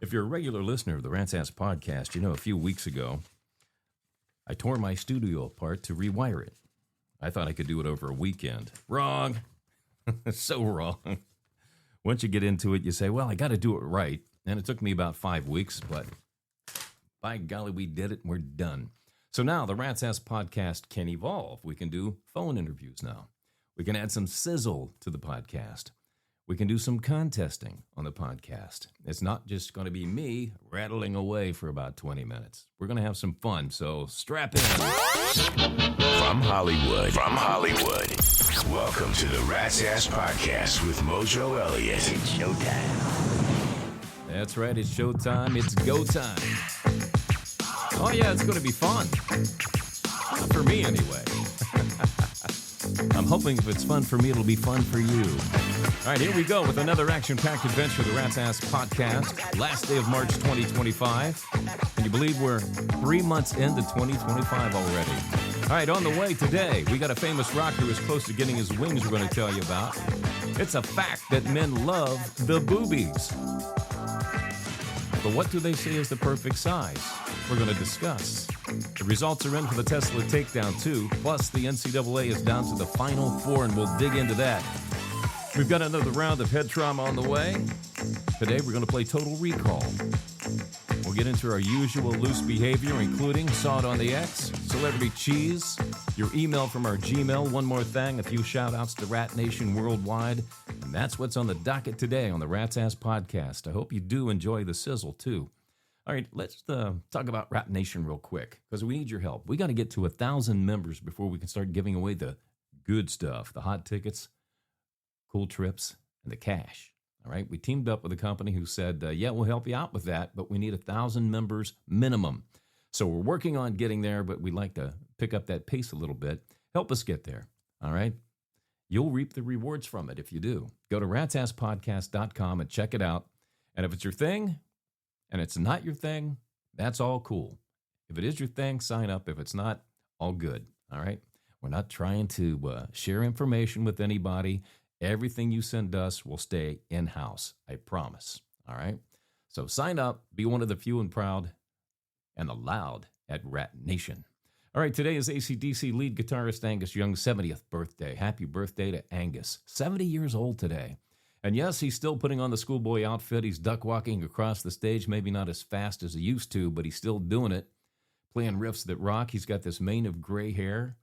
If you're a regular listener of the Rat's Ass podcast, you know a few weeks ago, I tore my studio apart to rewire it. I thought I could do it over a weekend. Wrong. So wrong. Once you get into it, you say, well, I got to do it right. And it took me about 5 weeks, but by golly, we did it and we're done. So now the Rat's Ass podcast can evolve. We can do phone interviews now. We can add some sizzle to the podcast. We can do some contesting on the podcast. It's not just going to be me rattling away for about 20 minutes. We're going to have some fun, so strap in. From Hollywood, welcome to the Rat's Ass Podcast with Mojo Elliott. It's showtime. That's right, it's showtime, it's go time. Oh yeah, it's going to be fun. For me, anyway. I'm hoping if it's fun for me, it'll be fun for you. All right, here we go with another action-packed adventure, the Rat's Ass Podcast. Last day of March 2025. Can you believe we're 3 months into 2025 already? All right, on the way today, we got a famous rocker who's close to getting his wings we're going to tell you about. It's a fact that men love the boobies. But what do they say is the perfect size? We're going to discuss. The results are in for the Tesla takedown, too. Plus, the NCAA is down to the Final Four, and we'll dig into that. We've got another round of head trauma on the way. Today, we're going to play Total Recall. We'll get into our usual loose behavior, including Saw It on the X, Celebrity Cheese, your email from our Gmail, one more thing, a few shout-outs to Rat Nation worldwide. And that's what's on the docket today on the Rat's Ass Podcast. I hope you do enjoy the sizzle, too. All right, let's talk about Rat Nation real quick, because we need your help. We got to get to 1,000 members before we can start giving away the good stuff, the hot tickets, cool trips, and the cash. All right, we teamed up with a company who said, yeah, we'll help you out with that, but we need 1,000 members minimum. So we're working on getting there, but we'd like to pick up that pace a little bit. Help us get there, all right? You'll reap the rewards from it if you do. Go to ratsasspodcast.com and check it out. And if it's your thing, and it's not your thing, that's all cool. If it is your thing, sign up. If it's not, all good, all right? We're not trying to share information with anybody. Everything you send us will stay in-house, I promise, all right? So sign up, be one of the few and proud and the loud at Rat Nation. All right, today is AC/DC lead guitarist Angus Young's 70th birthday. Happy birthday to Angus. 70 years old today. And yes, he's still putting on the schoolboy outfit. He's duck walking across the stage, maybe not as fast as he used to, but he's still doing it, playing riffs that rock. He's got this mane of gray hair.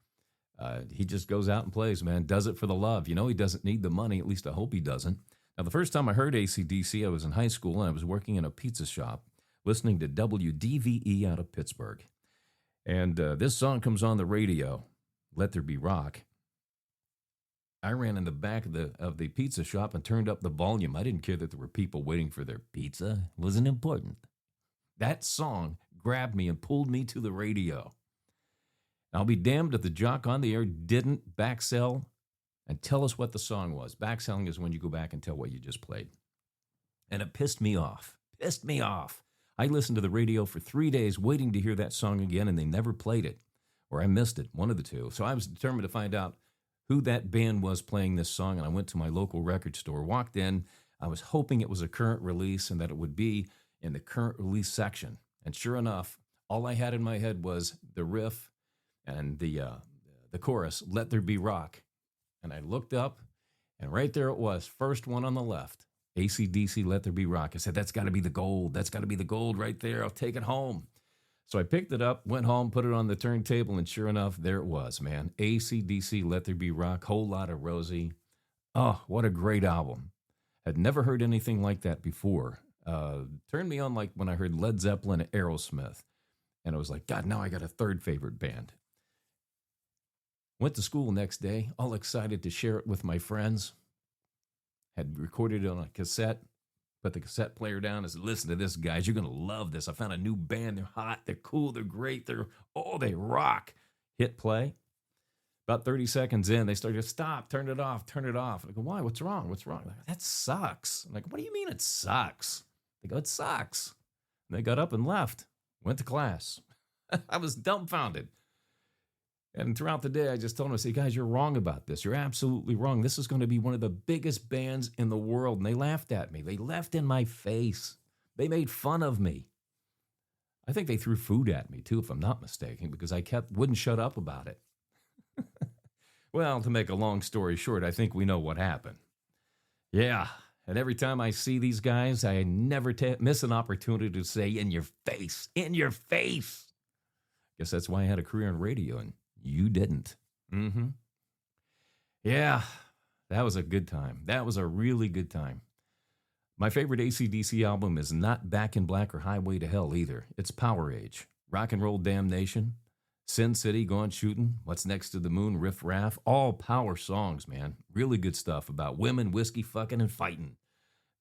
He just goes out and plays, man, does it for the love. You know, he doesn't need the money, at least I hope he doesn't. Now, the first time I heard AC/DC, I was in high school, and I was working in a pizza shop, listening to WDVE out of Pittsburgh. And this song comes on the radio, Let There Be Rock. I ran in the back of the pizza shop and turned up the volume. I didn't care that there were people waiting for their pizza. It wasn't important. That song grabbed me and pulled me to the radio. I'll be damned if the jock on the air didn't backsell and tell us what the song was. Backselling is when you go back and tell what you just played. And it pissed me off. Pissed me off. I listened to the radio for 3 days waiting to hear that song again, and they never played it. Or I missed it, one of the two. So I was determined to find out who that band was playing this song, and I went to my local record store, walked in. I was hoping it was a current release and that it would be in the current release section. And sure enough, all I had in my head was the riff and the chorus, Let There Be Rock. And I looked up, and right there it was, first one on the left, AC/DC, Let There Be Rock. I said, that's got to be the gold. That's got to be the gold right there. I'll take it home. So I picked it up, went home, put it on the turntable, and sure enough, there it was, man. AC/DC, Let There Be Rock, Whole Lotta Rosie. Oh, what a great album. Had never heard anything like that before. Turned me on like when I heard Led Zeppelin and Aerosmith. And I was like, God, now I got a third favorite band. Went to school next day, all excited to share it with my friends. Had recorded it on a cassette. Put the cassette player down and said, listen to this, guys. You're going to love this. I found a new band. They're hot. They're cool. They're great. They rock. Hit play. About 30 seconds in, they started to stop, turn it off. And I go, why? What's wrong? They're like, that sucks. I'm like, what do you mean it sucks? They go, it sucks. And they got up and left. Went to class. I was dumbfounded. And throughout the day, I just told them, I said, guys, you're wrong about this. You're absolutely wrong. This is going to be one of the biggest bands in the world. And they laughed at me. They laughed in my face. They made fun of me. I think they threw food at me, too, if I'm not mistaken, because I wouldn't shut up about it. Well, to make a long story short, I think we know what happened. Yeah, and every time I see these guys, I never miss an opportunity to say, in your face, in your face. Guess that's why I had a career in radio, and you didn't. Mm-hmm. Yeah, that was a good time. That was a really good time. My favorite AC/DC album is not Back in Black or Highway to Hell either. It's Power Age, Rock and Roll Damnation, Sin City, Gone Shootin', What's Next to the Moon, Riff Raff, all power songs, man. Really good stuff about women, whiskey, fucking, and fighting.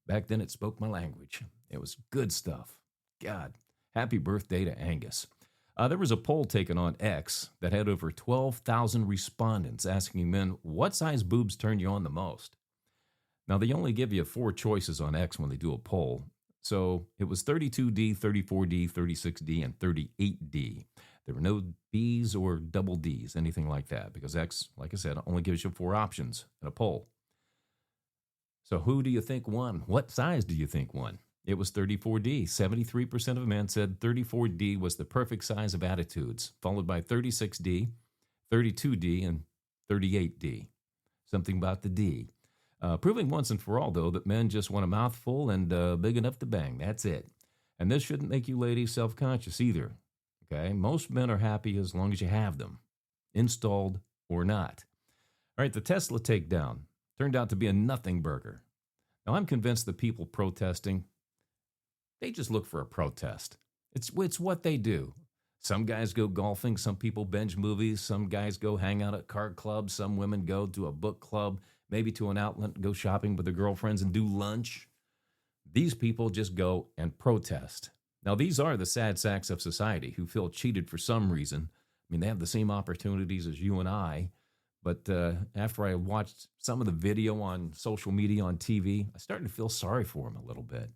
Back then, it spoke my language. It was good stuff. God, happy birthday to Angus. There was a poll taken on X that had over 12,000 respondents asking men, what size boobs turn you on the most? Now, they only give you 4 choices on X when they do a poll. So it was 32D, 34D, 36D, and 38D. There were no Bs or double Ds, anything like that, because X, like I said, only gives you 4 options in a poll. So who do you think won? What size do you think won? It was 34D. 73% of men said 34D was the perfect size of attitudes, followed by 36D, 32D, and 38D. Something about the D. Proving once and for all, though, that men just want a mouthful and big enough to bang. That's it. And this shouldn't make you ladies self-conscious either. Okay? Most men are happy as long as you have them, installed or not. All right, the Tesla takedown turned out to be a nothing burger. Now, I'm convinced the people protesting, they just look for a protest. It's what they do. Some guys go golfing, some people binge movies, some guys go hang out at card clubs, some women go to a book club, maybe to an outlet, go shopping with their girlfriends and do lunch. These people just go and protest. Now, these are the sad sacks of society who feel cheated for some reason. I mean, they have the same opportunities as you and I. But after I watched some of the video on social media, on TV, I started to feel sorry for them a little bit.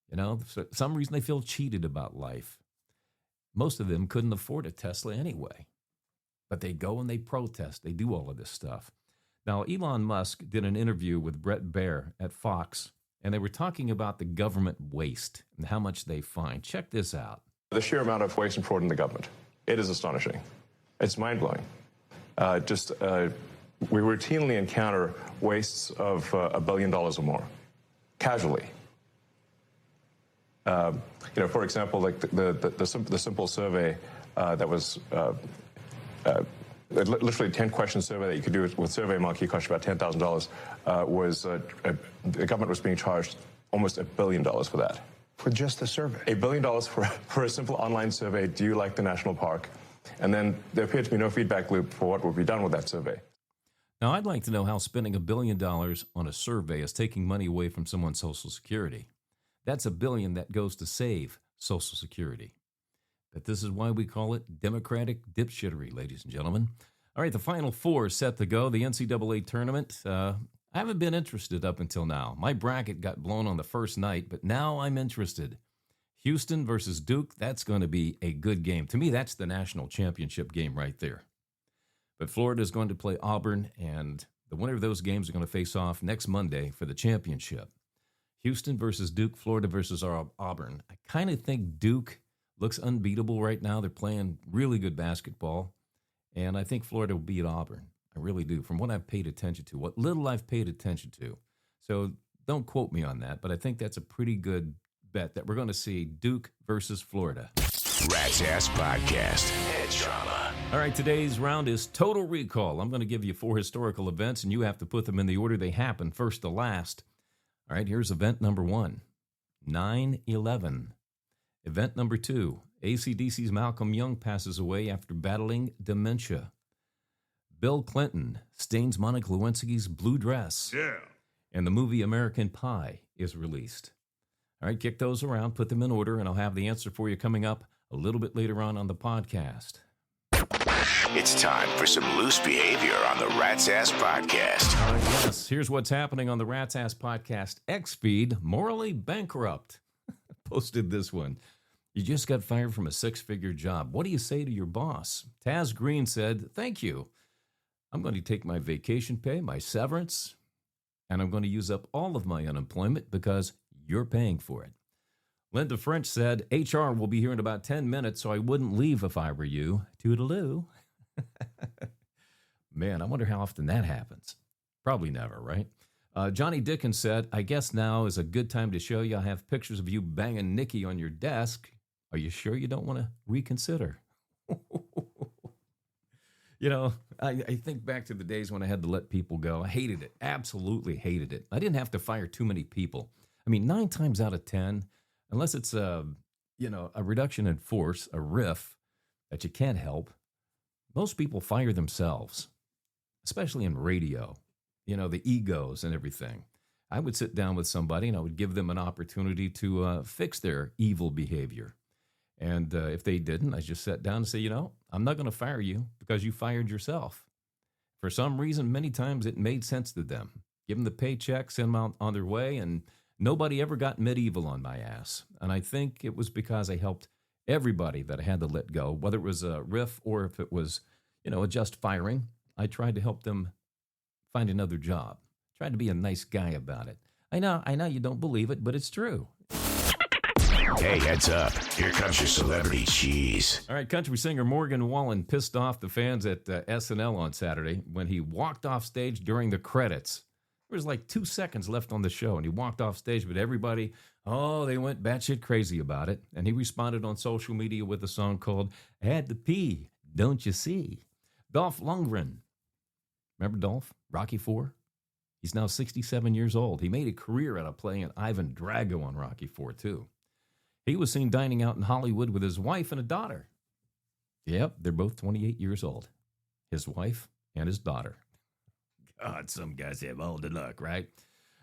You know, for some reason they feel cheated about life. Most of them couldn't afford a Tesla anyway. But they go and they protest. They do all of this stuff. Now, Elon Musk did an interview with Bret Baier at Fox, and they were talking about the government waste and how much they find. Check this out. The sheer amount of waste and fraud in the government, it is astonishing. It's mind-blowing. We routinely encounter wastes of $1 billion or more, casually. For example, like the simple survey that was literally 10-question survey that you could do with SurveyMonkey, cost you about $10,000, was the government was being charged almost $1 billion for that. For just the survey? $1 billion for a simple online survey, do you like the national park? And then there appeared to be no feedback loop for what would be done with that survey. Now, I'd like to know how spending $1 billion on a survey is taking money away from someone's Social Security. That's $1 billion that goes to save Social Security. But this is why we call it democratic dipshittery, ladies and gentlemen. All right, the Final Four is set to go. The NCAA tournament, I haven't been interested up until now. My bracket got blown on the first night, but now I'm interested. Houston versus Duke, that's going to be a good game. To me, that's the national championship game right there. But Florida is going to play Auburn, and the winner of those games are going to face off next Monday for the championship. Houston versus Duke, Florida versus Auburn. I kind of think Duke looks unbeatable right now. They're playing really good basketball, and I think Florida will beat Auburn. I really do, from what I've paid attention to, what little I've paid attention to. So don't quote me on that, but I think that's a pretty good bet that we're going to see Duke versus Florida. Rat's Ass Podcast. Head trauma. All right, today's round is Total Recall. I'm going to give you 4 historical events, and you have to put them in the order they happen, first to last. All right, here's event number 1, 9/11. Event number 2, AC/DC's Malcolm Young passes away after battling dementia. Bill Clinton stains Monica Lewinsky's blue dress. Yeah. And the movie American Pie is released. All right, kick those around, put them in order, and I'll have the answer for you coming up a little bit later on the podcast. It's time for some loose behavior on the Rat's Ass Podcast. All right, yes, here's what's happening on the Rat's Ass Podcast X feed. Morally bankrupt. Posted this one. You just got fired from a 6-figure job. What do you say to your boss? Taz Green said, thank you. I'm going to take my vacation pay, my severance, and I'm going to use up all of my unemployment because you're paying for it. Linda French said, HR will be here in about 10 minutes, so I wouldn't leave if I were you. Toodaloo. Man, I wonder how often that happens. Probably never, right? Johnny Dickens said, I guess now is a good time to show you I have pictures of you banging Nikki on your desk. Are you sure you don't want to reconsider? You know, I think back to the days when I had to let people go. I hated it. Absolutely hated it. I didn't have to fire too many people. I mean, 9 times out of 10, unless it's a reduction in force, a RIF that you can't help, most people fire themselves, especially in radio, the egos and everything. I would sit down with somebody and I would give them an opportunity to fix their evil behavior. And if they didn't, I just sat down and say, I'm not going to fire you because you fired yourself. For some reason, many times it made sense to them. Give them the paycheck, send them on their way, and nobody ever got medieval on my ass. And I think it was because I helped everybody that I had to let go, whether it was a RIF or if it was, a just firing. I tried to help them find another job. Tried to be a nice guy about it. I know you don't believe it, but it's true. Hey, heads up. Here comes your celebrity cheese. All right, country singer Morgan Wallen pissed off the fans at SNL on Saturday when he walked off stage during the credits. There was like 2 seconds left on the show, and he walked off stage, but everybody, they went batshit crazy about it. And he responded on social media with a song called I Had to Pee, Don't You See? Dolph Lundgren. Remember Dolph? Rocky IV? He's now 67 years old. He made a career out of playing Ivan Drago on Rocky IV, too. He was seen dining out in Hollywood with his wife and a daughter. Yep, they're both 28 years old. His wife and his daughter. God, some guys have all the luck, right?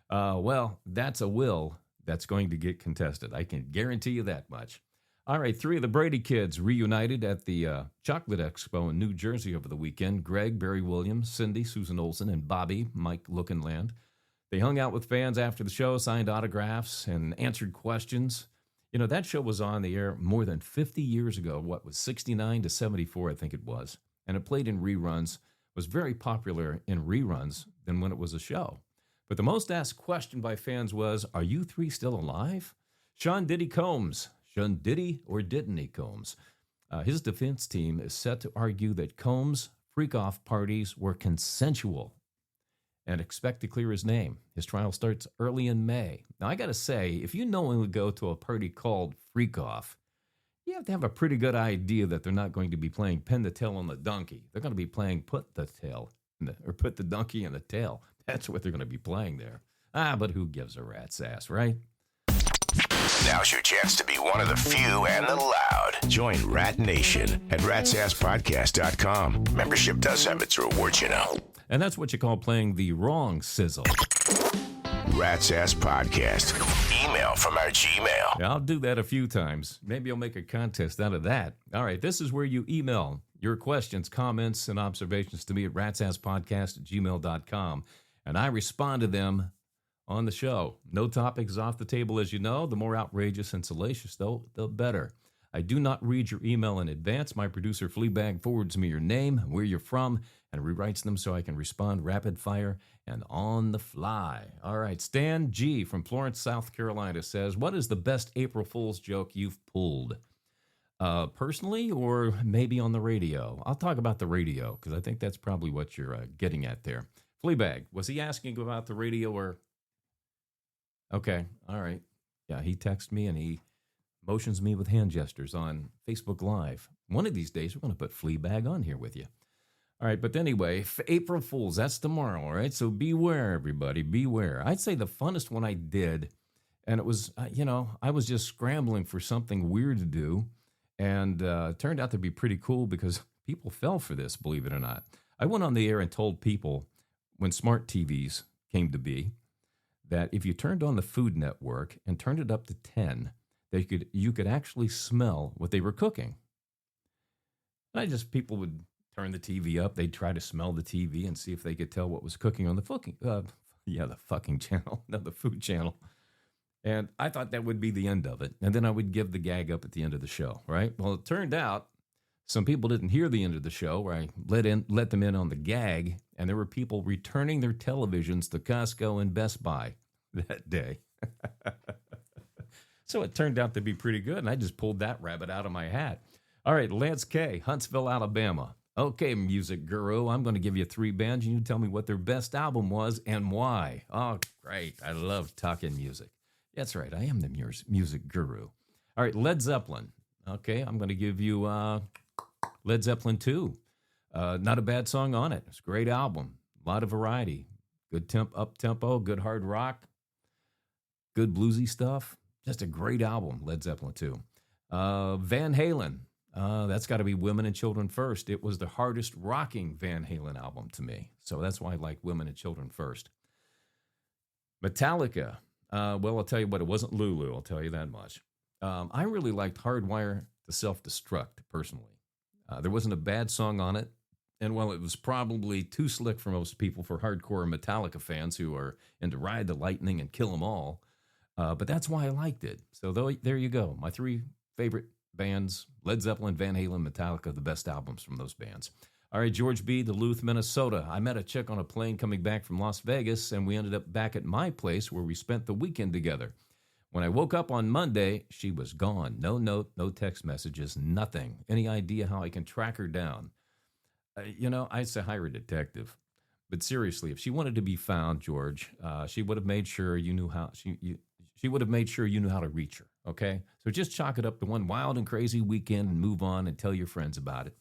Well, that's a will that's going to get contested. I can guarantee you that much. All right, 3 of the Brady kids reunited at the Chocolate Expo in New Jersey over the weekend. Greg, Barry Williams, Cindy, Susan Olsen, and Bobby, Mike Lookinland. They hung out with fans after the show, signed autographs, and answered questions. That show was on the air more than 50 years ago. What was 69 to 74, I think it was. And it played in reruns, was very popular in reruns than when it was a show. But the most asked question by fans was, are you 3 still alive? Sean Diddy Combs. Sean Diddy or didn't he Combs? His defense team is set to argue that Combs' freak-off parties were consensual and expect to clear his name. His trial starts early in May. Now, I got to say, if you knowingly go to a party called Freak Off, you have to have a pretty good idea that they're not going to be playing Pin the Tail on the Donkey. They're going to be playing Put the Donkey in the Tail. That's what they're going to be playing there. But who gives a rat's ass, right? Now's your chance to be one of the few and the loud. Join Rat Nation at ratsasspodcast.com. Membership does have its rewards, And that's what you call playing the wrong sizzle. Rat's Ass Podcast. Email from our Gmail. Yeah, I'll do that a few times. Maybe I'll make a contest out of that. All right, this is where you email your questions, comments, and observations to me at ratsasspodcast@gmail.com. And I respond to them on the show. No topic is off the table, as you know. The more outrageous and salacious, though, the better. I do not read your email in advance. My producer, Fleabag, forwards me your name, where you're from, and rewrites them so I can respond rapid fire and on the fly. All right, Stan G. from Florence, South Carolina says, what is the best April Fool's joke you've pulled? Personally, or maybe on the radio? I'll talk about the radio, because I think that's probably what you're getting at there. Fleabag, was he asking about the radio or... Okay, all right. Yeah, he texts me and he motions me with hand gestures on Facebook Live. One of these days, we're going to put Fleabag on here with you. All right, but anyway, April Fool's, that's tomorrow, all right? So beware, everybody, beware. I'd say the funnest one I did, and it was, I was just scrambling for something weird to do, and it turned out to be pretty cool because people fell for this, believe it or not. I went on the air and told people when smart TVs came to be, that if you turned on the Food Network and turned it up to 10, you could actually smell what they were cooking. And people would turn the TV up, they'd try to smell the TV and see if they could tell what was cooking on the fucking channel, not the food channel. And I thought that would be the end of it. And then I would give the gag up at the end of the show, right? Well, it turned out some people didn't hear the end of the show where I let them in on the gag, and there were people returning their televisions to Costco and Best Buy that day. So it turned out to be pretty good, and I just pulled that rabbit out of my hat. All right, Lance K., Huntsville, Alabama. Okay, music guru, I'm going to give you 3 bands, and you tell me what their best album was and why. Oh, great. I love talking music. That's right, I am the music guru. All right, Led Zeppelin. Okay, I'm going to give you Led Zeppelin 2. Not a bad song on it. It's a great album. A lot of variety. Good up-tempo, good hard rock, good bluesy stuff. Just a great album, Led Zeppelin 2. Van Halen. That's got to be Women and Children First. It was the hardest rocking Van Halen album to me. So that's why I like Women and Children First. Metallica. Well, I'll tell you what, it wasn't Lulu, I'll tell you that much. I really liked Hardwire to Self-Destruct, personally. There wasn't a bad song on it. And while it was probably too slick for most people, for hardcore Metallica fans who are into Ride the Lightning and Kill 'Em All, but that's why I liked it. So there you go. My 3 favorite bands, Led Zeppelin, Van Halen, Metallica, the best albums from those bands. All right, George B., Duluth, Minnesota. I met a chick on a plane coming back from Las Vegas, and we ended up back at my place where we spent the weekend together. When I woke up on Monday, she was gone. No note, no text messages, nothing. Any idea how I can track her down? I'd say hire a detective. But seriously, if she wanted to be found, George, she would have made sure you knew how she would have made sure you knew how to reach her. Okay, so just chalk it up to one wild and crazy weekend and move on and tell your friends about it.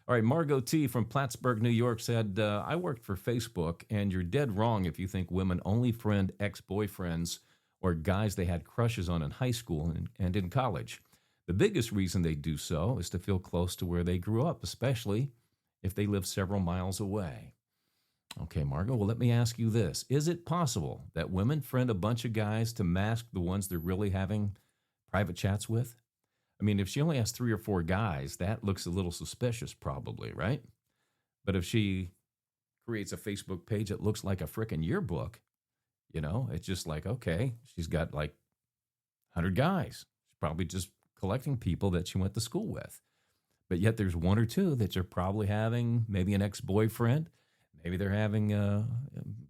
All right, Margot T. from Plattsburgh, New York said, I worked for Facebook, and you're dead wrong if you think women only friend ex-boyfriends or guys they had crushes on in high school and in college. The biggest reason they do so is to feel close to where they grew up, especially if they live several miles away. Okay, Margot, well, let me ask you this. Is it possible that women friend a bunch of guys to mask the ones they're really having private chats with? I mean, if she only has 3 or 4 guys, that looks a little suspicious probably, right? But if she creates a Facebook page that looks like a frickin' yearbook, it's just like, okay, she's got like 100 guys. She's probably just collecting people that she went to school with. But yet there's 1 or 2 that you're probably having maybe an ex-boyfriend. Maybe they're having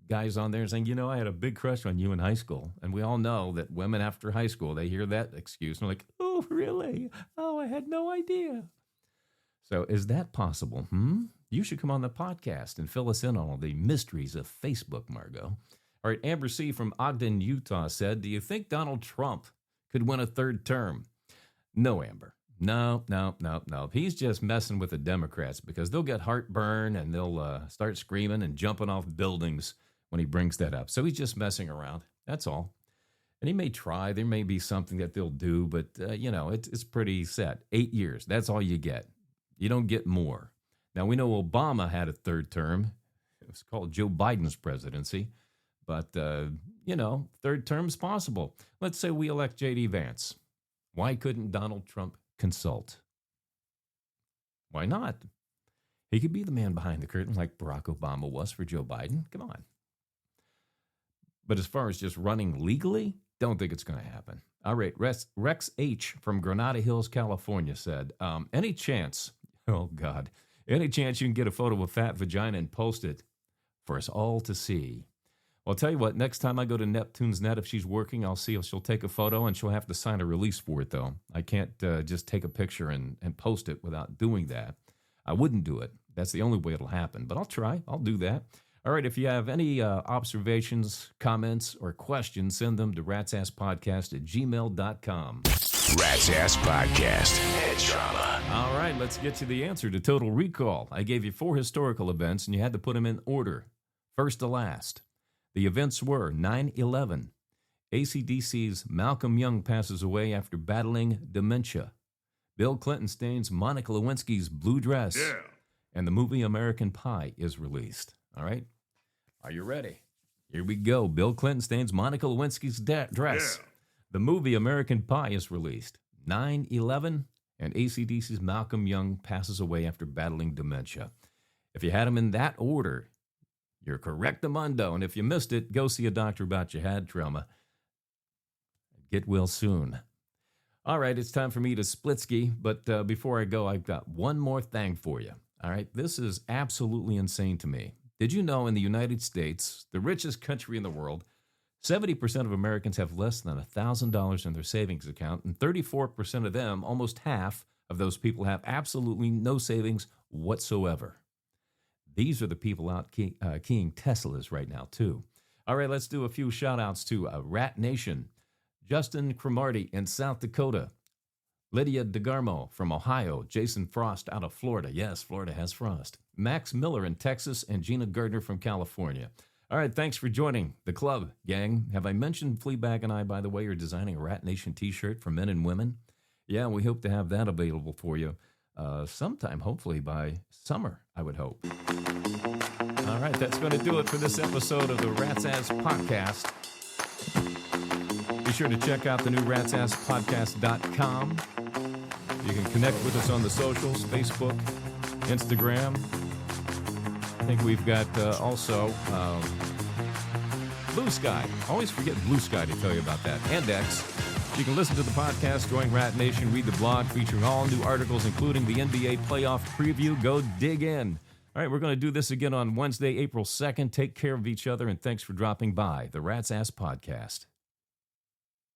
guys on there saying, I had a big crush on you in high school. And we all know that women after high school, they hear that excuse and they're like, oh, really? Oh, I had no idea. So is that possible? You should come on the podcast and fill us in on all the mysteries of Facebook, Margot. All right, Amber C. from Ogden, Utah said, do you think Donald Trump could win a 3rd term? No, Amber. No. He's just messing with the Democrats because they'll get heartburn and they'll start screaming and jumping off buildings when he brings that up. So he's just messing around. That's all. And he may try. There may be something that they'll do, but, it's pretty set. 8 years. That's all you get. You don't get more. Now, we know Obama had a 3rd term. It was called Joe Biden's presidency. But, 3rd term's possible. Let's say we elect J.D. Vance. Why couldn't Donald Trump consult? Why not? He could be the man behind the curtain like Barack Obama was for Joe Biden. Come on. But as far as just running legally, don't think it's going to happen. All right, Rex H. from Granada Hills, California said, any chance you can get a photo of a fat vagina and post it for us all to see? Well, I'll tell you what, next time I go to Neptune's Net, if she's working, I'll see if she'll take a photo, and she'll have to sign a release for it, though. I can't just take a picture and post it without doing that. I wouldn't do it. That's the only way it'll happen, but I'll try. I'll do that. All right, if you have any observations, comments, or questions, send them to ratsasspodcast@gmail.com. Rat's Ass Podcast. Head drama. All right, let's get to the answer to Total Recall. I gave you 4 historical events, and you had to put them in order, first to last. The events were 9/11. AC/DC's Malcolm Young passes away after battling dementia. Bill Clinton stains Monica Lewinsky's blue dress. Yeah. And the movie American Pie is released. All right? Are you ready? Here we go. Bill Clinton stains Monica Lewinsky's dress. Yeah. The movie American Pie is released. 9/11 and AC/DC's Malcolm Young passes away after battling dementia. If you had them in that order, you're correctamundo. And if you missed it, go see a doctor about your head trauma. Get well soon. All right, it's time for me to split ski. But before I go, I've got one more thing for you. All right, this is absolutely insane to me. Did you know in the United States, the richest country in the world, 70% of Americans have less than $1,000 in their savings account, and 34% of them, almost half of those people, have absolutely no savings whatsoever. These are the people out keying Teslas right now, too. All right, let's do a few shout-outs to Rat Nation. Justin Cromarty in South Dakota. Lydia DeGarmo from Ohio. Jason Frost out of Florida. Yes, Florida has frost. Max Miller in Texas, and Gina Gardner from California. All right, thanks for joining the club, gang. Have I mentioned Fleabag and I, by the way, are designing a Rat Nation t-shirt for men and women? Yeah, we hope to have that available for you sometime, hopefully by summer, I would hope. All right, that's going to do it for this episode of the Rat's Ass Podcast. Be sure to check out the new ratsasspodcast.com. You can connect with us on the socials, Facebook, Instagram. I think we've got also Blue Sky. Always forget Blue Sky to tell you about that. And X. You can listen to the podcast, join Rat Nation, read the blog featuring all new articles, including the NBA playoff preview. Go dig in. All right, we're going to do this again on Wednesday, April 2nd. Take care of each other, and thanks for dropping by the Rat's Ass Podcast.